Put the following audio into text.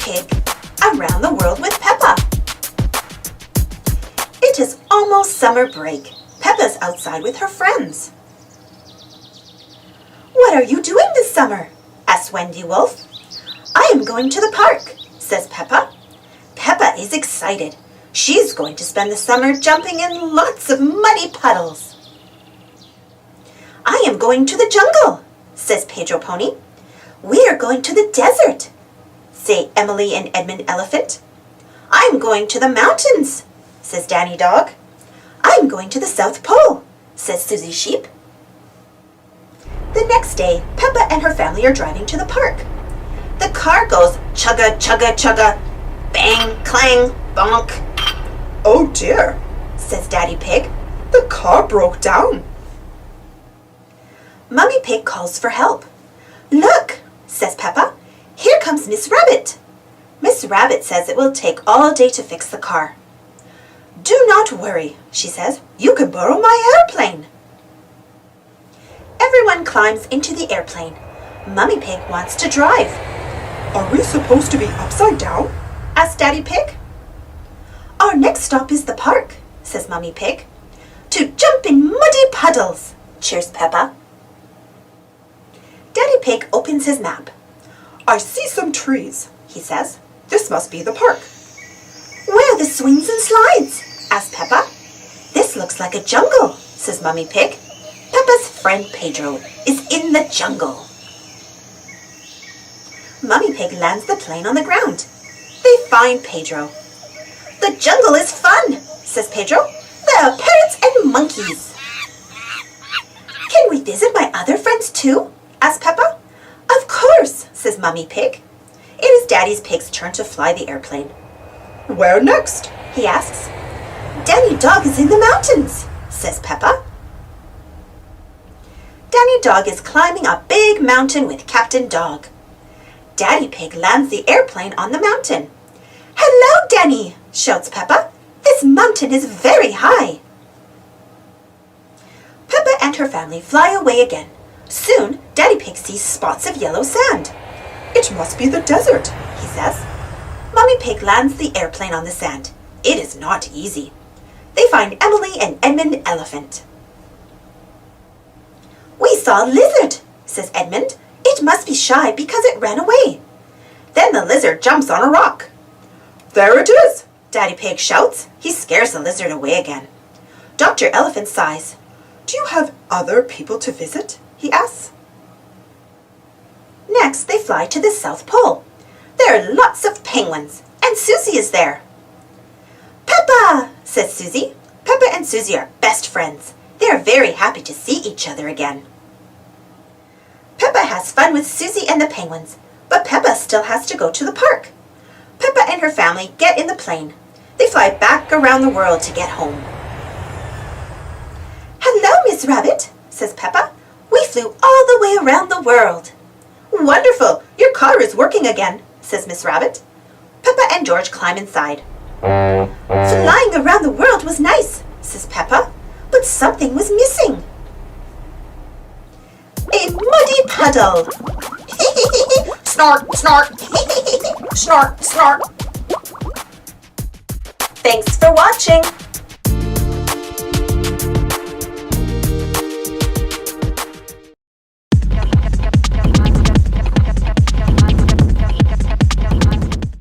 Pig, Around the World with Peppa. It is almost summer break. Peppa's outside with her friends. "What are you doing this summer?" asks Wendy Wolf. "I am going to the park," says Peppa. Peppa is excited. She's going to spend the summer jumping in lots of muddy puddles. "I am going to the jungle," says Pedro Pony. "We are going to the desert," say Emily and Edmund Elephant. "I'm going to the mountains," says Danny Dog. "I'm going to the South Pole," says Susie Sheep. The next day, Peppa and her family are driving to the park. The car goes chugga, chugga, chugga, bang, clang, bonk. "Oh dear," says Daddy Pig. "the car broke down." Mummy Pig calls for help. "Look," says Peppa, "here comes Miss Rabbit." Miss Rabbit says it will take all day to fix the car. "Do not worry," she says. "You can borrow my airplane." Everyone climbs into the airplane. Mummy Pig wants to drive. "Are we supposed to be upside down?" asks Daddy Pig. "Our next stop is the park," says Mummy Pig. "To jump in muddy puddles," cheers Peppa. Daddy Pig opens his map. "I see some trees," he says. "This must be the park." "Where are the swings and slides?" asks Peppa. "This looks like a jungle," says Mummy Pig. Peppa's friend Pedro is in the jungle. Mummy Pig lands the plane on the ground. They find Pedro. "The jungle is fun," says Pedro. "There are parrots and monkeys." "Can we visit my other friends too?" asks Peppa. "Of course," says Mummy Pig. It is Daddy Pig's turn to fly the airplane. "Where next?" he asks. "Danny Dog is in the mountains," says Peppa. Danny Dog is climbing a big mountain with Captain Dog. Daddy Pig lands the airplane on the mountain. "Hello, Danny!" shouts Peppa. "This mountain is very high." Peppa and her family fly away again. Soon, Daddy Pig sees spots of yellow sand. "It must be the desert," he says. Mummy Pig lands the airplane on the sand. It is not easy. They find Emily and Edmund Elephant. "We saw a lizard," says Edmund. "It must be shy because it ran away." Then the lizard jumps on a rock. "There it is!" Daddy Pig shouts. He scares the lizard away again. Dr. Elephant sighs. "Do you have other people to visit?" he asks. Next, they fly to the South Pole. There are lots of penguins, and Susie is there. "Peppa," says Susie. Peppa and Susie are best friends. They are very happy to see each other again. Peppa has fun with Susie and the penguins, but Peppa still has to go to the park. Peppa and her family get in the plane. They fly back around the world to get home. "Hello, Miss Rabbit," says Peppa. "We flew all the way around the world." "Wonderful! Your car is working again," says Miss Rabbit. Peppa and George climb inside. "Flying around the world was nice," says Peppa, "but something was missing." "A muddy puddle." "Snort, snort." "Snort, snort." Thanks for watching.